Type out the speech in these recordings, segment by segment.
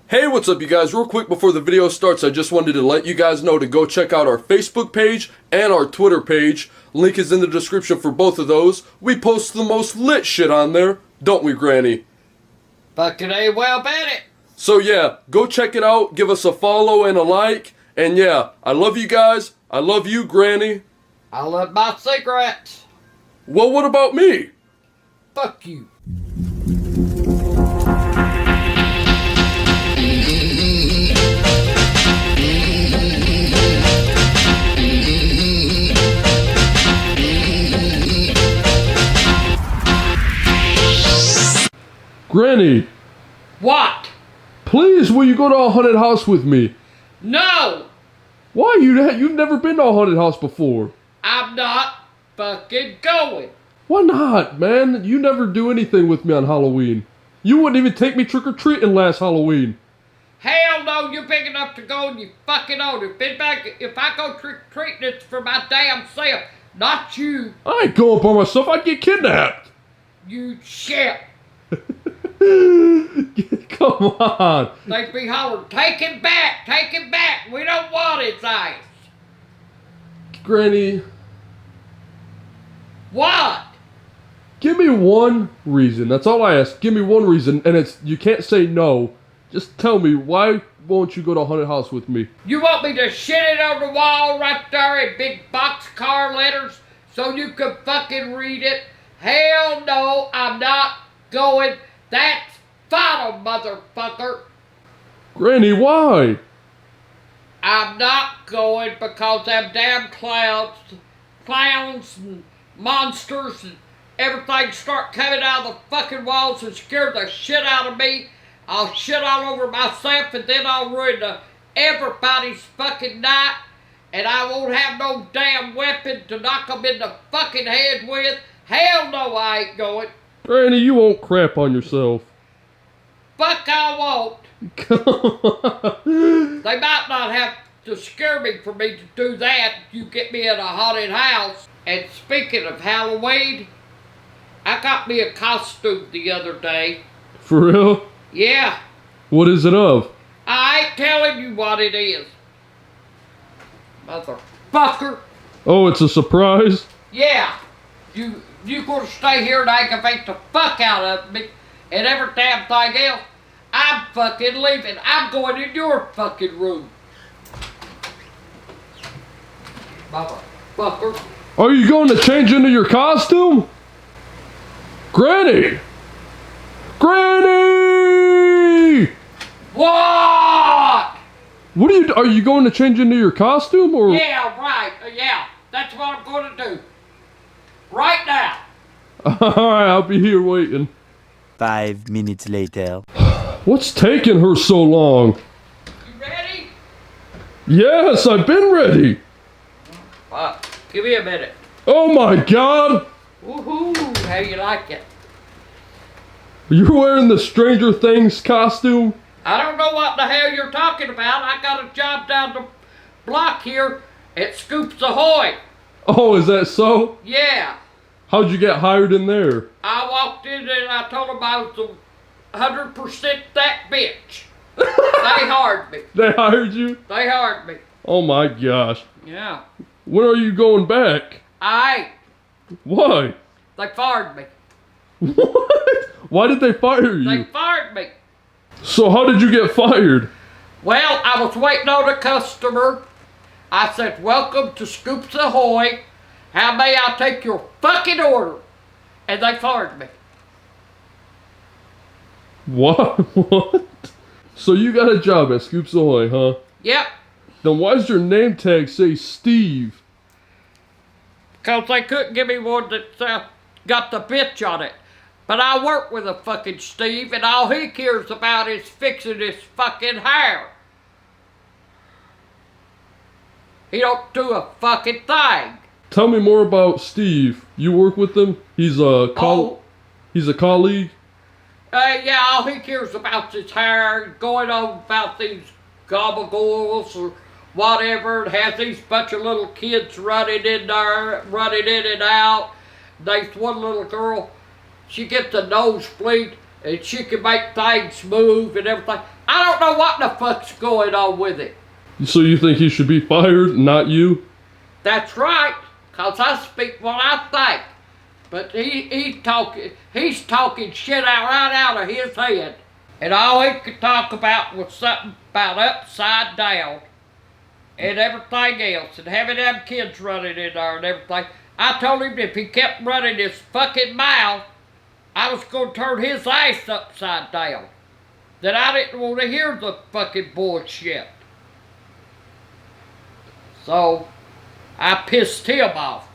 Hey, what's up you guys? Real quick before the video starts, I just wanted to let you guys know to go check out our Facebook page and our Twitter page. Link is in the description for both of those. We post the most lit shit on there, don't we, Granny? Fucking A, well bet it. So yeah, go check it out, give us a follow and a like, and yeah, I love you guys. I love you, Granny. I love my cigarettes. Well, what about me? Fuck you. Granny, What? please will you go to a haunted house with me? No! Why? You've never been to a haunted house before. I'm not fucking going. Why not, man? You never do anything with me on Halloween. You wouldn't even take me trick-or-treating last Halloween. Hell no, you're big enough to go and you fucking own it. If I go trick-or-treating, it's for my damn self, not you. I ain't going by myself. I'd get kidnapped. You shit. Come on. They'd be hollering, take him back, we don't want his ass. Granny, What? give me one reason. That's all I ask. Give me one reason, and it's you can't say no. Just tell me, why won't you go to a haunted house with me? You want me to shit it on the wall right there in big boxcar letters so you can fucking read it? Hell no, I'm not going. That's final, motherfucker. Granny, why? I'm not going because them damn clowns and monsters and everything start coming out of the fucking walls and scare the shit out of me. I'll shit all over myself and then I'll ruin everybody's fucking night. And I won't have no damn weapon to knock them in the fucking head with. Hell no, I ain't going. Granny, you won't crap on yourself. Fuck I won't. Come on. They might not have to scare me for me to do that. You get me in a haunted house. And speaking of Halloween, I got me a costume the other day. For real? Yeah, What is it of? I ain't telling you what it is. Motherfucker. Oh, it's a surprise? Yeah, you gonna stay here and aggravate the fuck out of me and every damn thing else. I'm fucking leaving. I'm going in your fucking room. Motherfucker. Are you going to change into your costume? Granny! Granny! What? What are you going to change into your costume or? Yeah, right. Yeah, that's what I'm gonna do. Right now. Alright, I'll be here waiting. 5 minutes later. What's taking her so long? You ready? Yes, I've been ready. Give me a minute. Oh my god! Woohoo! How you like it? You're wearing the Stranger Things costume? I don't know what the hell you're talking about. I got a job down the block here at Scoops Ahoy. Oh, is that so? Yeah. How'd you get hired in there? I walked in and I told them I was 100% that bitch. They hired me. They hired you? They hired me. Oh my gosh. Yeah. When are you going back? I ain't. Why? They fired me. What? Why did they fire They you? fired me. So how did you get fired? Well, I was waiting on a customer. I said, welcome to Scoops Ahoy. How may I take your fucking order? And they fired me. What? What? So you got a job at Scoops Ahoy, huh? Yep. Then why does your name tag say Steve? Because they couldn't give me one that got the bitch on it. But I work with a fucking Steve, and all he cares about is fixing his fucking hair. He don't do a fucking thing. Tell me more about Steve. You work with him? He's a He's a colleague? Yeah, all he cares about is his hair, going on about these gabagoles or whatever, and has these bunch of little kids running in there, running in and out. There's one little girl, she gets a nosebleed and she can make things move and everything. I don't know what the fuck's going on with it. So you think he should be fired, not you? That's right, 'cause I speak what I think. But he's talking shit right out of his head. And all he could talk about was something about upside down and everything else, and having them kids running in there and everything. I told him if he kept running his fucking mouth, I was gonna turn his ass upside down. That I didn't want to hear the fucking bullshit. So, I pissed him off.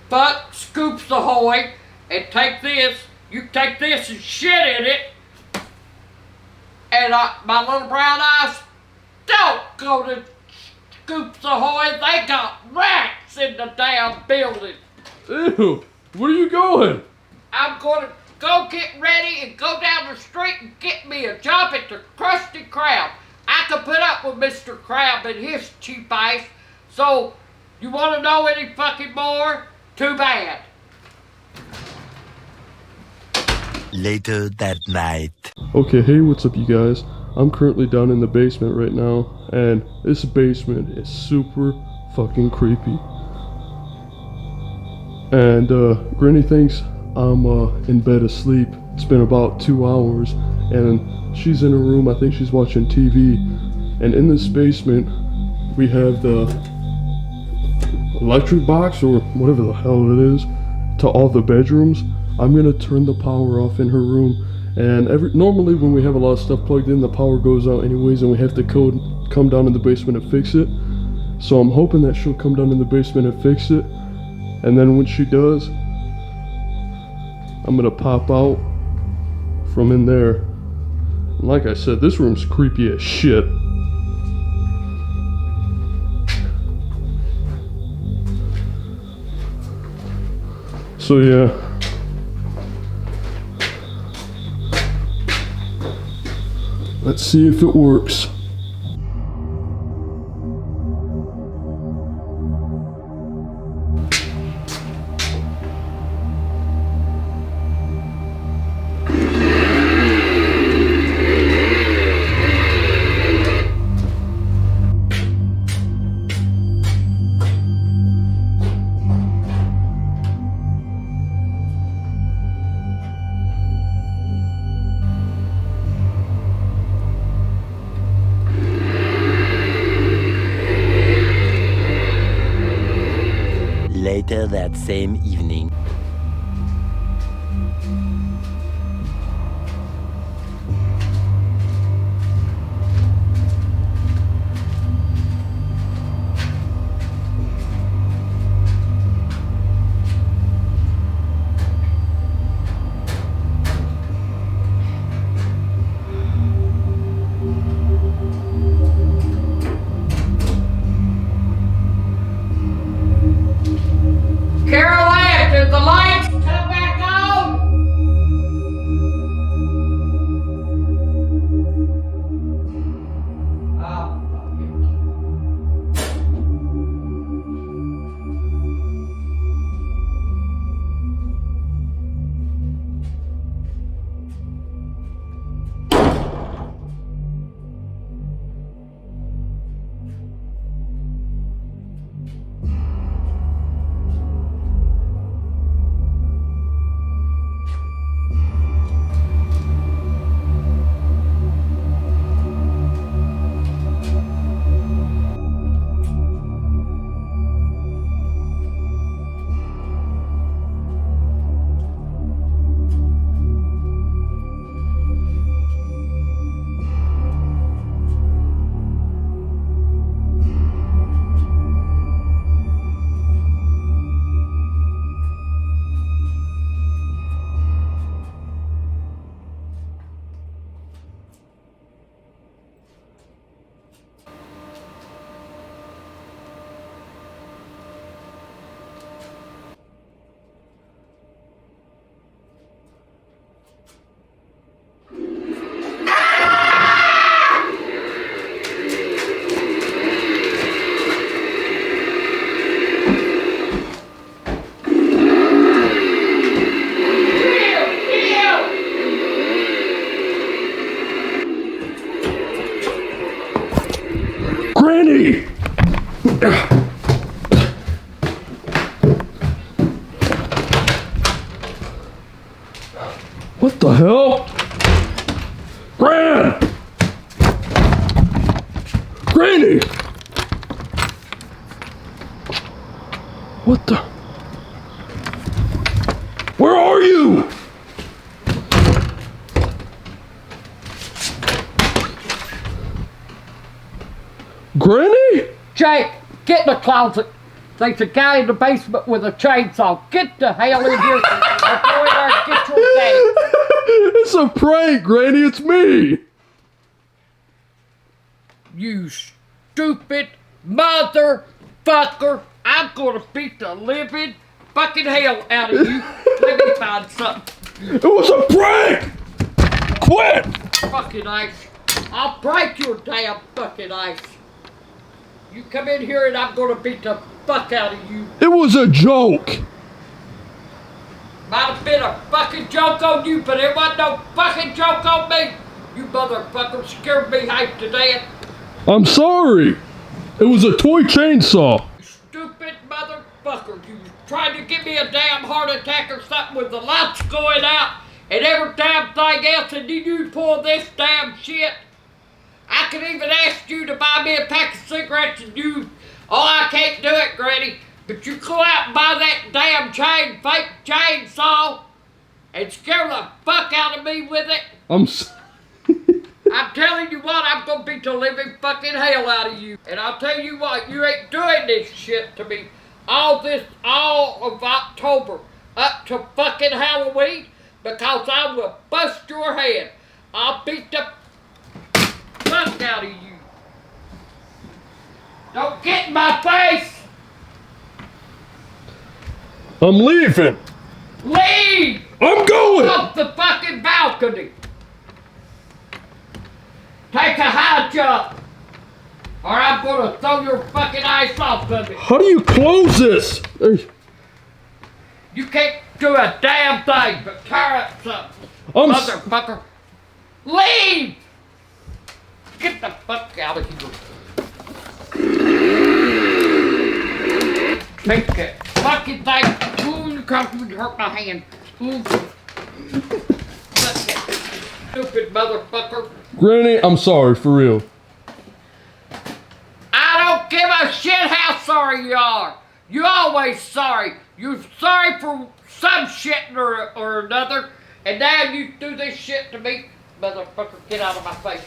Fuck Scoops Ahoy and take this. You take this and shit in it. And my little brown eyes, don't go to Scoops Ahoy. They got rats in the damn building. Ew, where are you going? I'm going to go get ready and go down the street and get me a job at the Krusty Krab. I can put up with Mr. Krab and his cheap ass. So, you want to know any fucking more? Too bad. Later that night. Okay, hey, what's up, you guys? I'm currently down in the basement right now, and this basement is super fucking creepy. And Granny thinks I'm in bed asleep. It's been about 2 hours, and she's in her room. I think she's watching TV. And in this basement, we have the electric box, or whatever the hell it is, to all the bedrooms. I'm gonna turn the power off in her room, and normally when we have a lot of stuff plugged in, the power goes out anyways, and we have to come down in the basement and fix it. So I'm hoping that she'll come down in the basement and fix it, and then when she does, I'm gonna pop out from in there. And like I said, this room's creepy as shit. So yeah. Let's see if it works. Later that same evening. Carol Ann, Granny! What the hell? Granny! What the? Where are you? Granny? Jake, get in the closet. There's a guy in the basement with a chainsaw. Get the hell in here. Or go in there and get your daddy. It's a prank, Granny. It's me. You stupid motherfucker. I'm gonna beat the living fucking hell out of you. Let me find something. It was a prank. Quit. Fucking ice. I'll break your damn fucking ice. You come in here and I'm gonna beat the fuck out of you. It was a joke. Might have been a fucking joke on you, but it wasn't no fucking joke on me. You motherfucker scared me half to death. I'm sorry. It was a toy chainsaw. You stupid motherfucker. You was trying to give me a damn heart attack or something with the lights going out and every damn thing else, and then you pull this damn shit. I could even ask you to buy me a pack of cigarettes and you, oh, I can't do it, Granny. But you go out and buy that damn fake chainsaw and scare the fuck out of me with it. I'm telling you what, I'm gonna beat the living fucking hell out of you. And I'll tell you what, you ain't doing this shit to me all of October up to fucking Halloween, because I will bust your head. I'll beat the fuck out of you. Don't get in my face. I'm leaving. Leave I'm going. off the fucking balcony. Take a high jump, or I'm gonna throw your fucking ice off of it. How do you close this? You can't do a damn thing but tear up something. Motherfucker. Leave! Get the fuck out of here. Take that fucking thing. Ooh, you hurt my hand. Ooh. Stupid motherfucker. Granny, I'm sorry, for real. I don't give a shit how sorry you are. You're always sorry. You're sorry for some shit or another, and now you do this shit to me. Motherfucker, get out of my face.